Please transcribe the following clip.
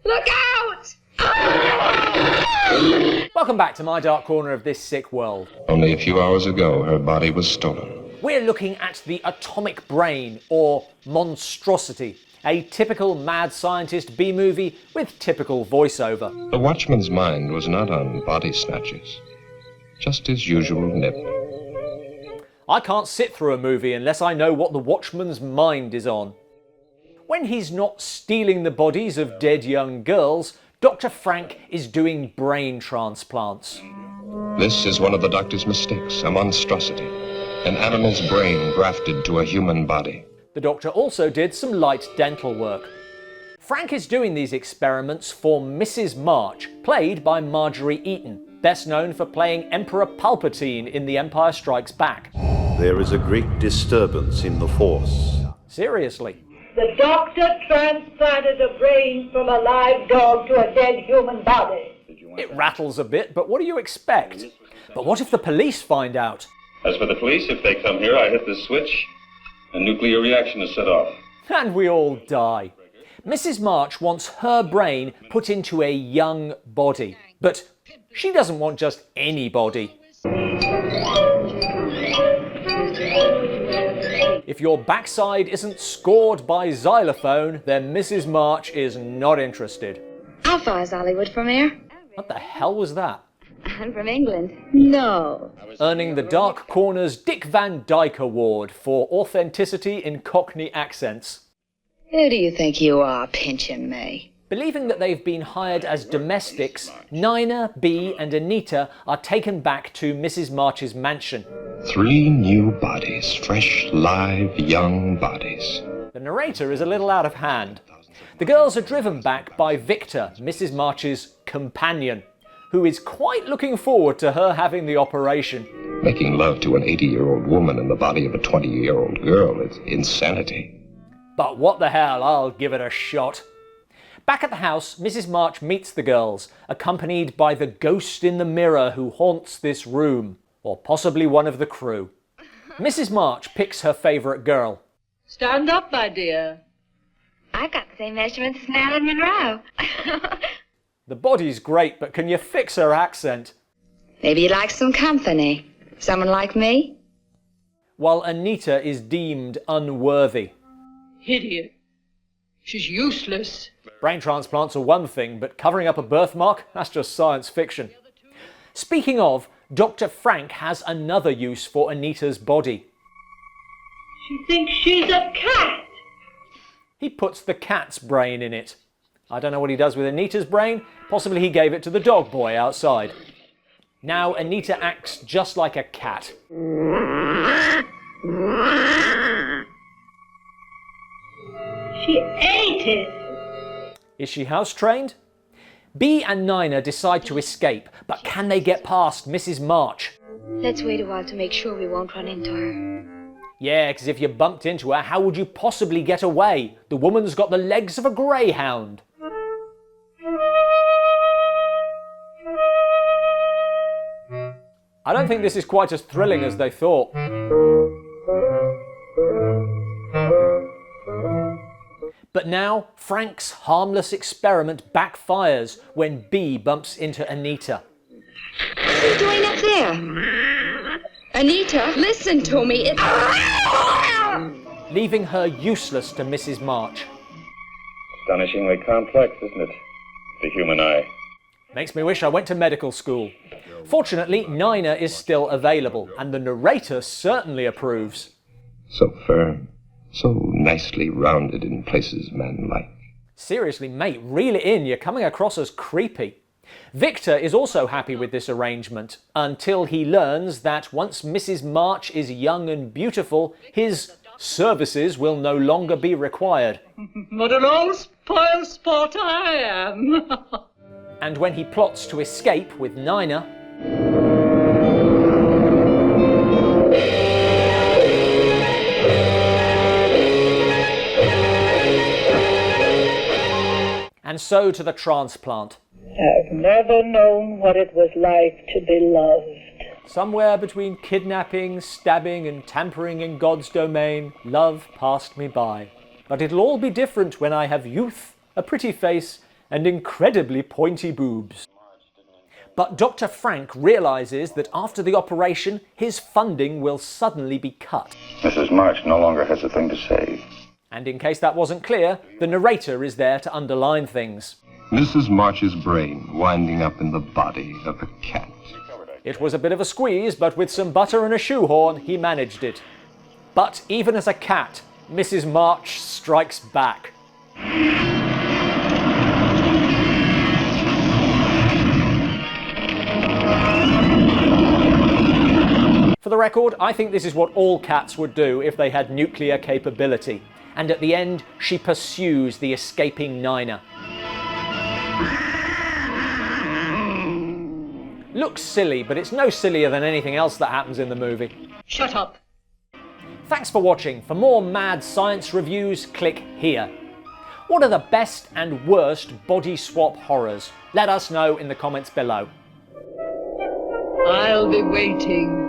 Look out! Welcome back to my dark corner of this sick world. Only a few hours ago, her body was stolen. We're looking at the atomic brain, or Monstrosity, a typical mad scientist B-movie with typical voiceover. The watchman's mind was not on body snatchers, just his usual nip. I can't sit through a movie unless I know what the watchman's mind is on. When he's not stealing the bodies of dead young girls, Dr. Frank is doing brain transplants. This is one of the doctor's mistakes, a monstrosity. An animal's brain grafted to a human body. The doctor also did some light dental work. Frank is doing these experiments for Mrs. March, played by Marjorie Eaton, best known for playing Emperor Palpatine in The Empire Strikes Back. There is a great disturbance in the Force. Seriously. The doctor transplanted a brain from a live dog to a dead human body. It rattles a bit, but what do you expect? But what if the police find out? As for the police, if they come here, I hit the switch, a nuclear reaction is set off. And we all die. Mrs. March wants her brain put into a young body, but she doesn't want just any body. If your backside isn't scored by xylophone, then Mrs. March is not interested. How far is Hollywood from here? What the hell was that? I'm from England. No. Earning the Dark Corner's Dick Van Dyke Award for authenticity in Cockney accents. Who do you think you are, pinching me? Believing that they've been hired as domestics, Nina, Bee and Anita are taken back to Mrs. March's mansion. 3 new bodies, fresh, live, young bodies. The narrator is a little out of hand. The girls are driven back by Victor, Mrs. March's companion, who is quite looking forward to her having the operation. Making love to an 80-year-old woman in the body of a 20-year-old girl is insanity. But what the hell, I'll give it a shot. Back at the house, Mrs. March meets the girls, accompanied by the ghost in the mirror who haunts this room, or possibly one of the crew. Mrs. March picks her favourite girl. Stand up, my dear. I've got the same measurements as Marilyn Monroe. The body's great, but can you fix her accent? Maybe you'd like some company. Someone like me? While Anita is deemed unworthy. Idiot. She's useless. Brain transplants are one thing, but covering up a birthmark, that's just science fiction. Speaking of, Dr. Frank has another use for Anita's body. She thinks she's a cat. He puts the cat's brain in it. I don't know what he does with Anita's brain. Possibly he gave it to the dog boy outside. Now Anita acts just like a cat. She ate it. Is she house trained? Bee and Nina decide to escape, but can they get past Mrs. March? Let's wait a while to make sure we won't run into her. Yeah, because if you bumped into her, how would you possibly get away? The woman's got the legs of a greyhound. I don't think this is quite as thrilling as they thought. But now, Frank's harmless experiment backfires when Bee bumps into Anita. What are you doing up there? Anita, listen to me. Leaving her useless to Mrs. March. Astonishingly complex, isn't it? The human eye. Makes me wish I went to medical school. Fortunately, Nina is still available, and the narrator certainly approves. So firm, so nicely rounded in places men like. Seriously, mate, reel it in, you're coming across as creepy. Victor is also happy with this arrangement, until he learns that once Mrs. March is young and beautiful, his services will no longer be required. What an old spoiled sport I am. And when he plots to escape with Nina, and so to the transplant. I've never known what it was like to be loved. Somewhere between kidnapping, stabbing and tampering in God's domain, love passed me by. But it'll all be different when I have youth, a pretty face and incredibly pointy boobs. But Dr. Frank realises that after the operation, his funding will suddenly be cut. Mrs. March no longer has a thing to say. And in case that wasn't clear, the narrator is there to underline things. Mrs. March's brain winding up in the body of a cat. It was a bit of a squeeze, but with some butter and a shoehorn, he managed it. But even as a cat, Mrs. March strikes back. For the record, I think this is what all cats would do if they had nuclear capability. And at the end, she pursues the escaping Nina. Looks silly, but it's no sillier than anything else that happens in the movie. Shut up. Thanks for watching. For more mad science reviews, click here. What are the best and worst body swap horrors? Let us know in the comments below. I'll be waiting.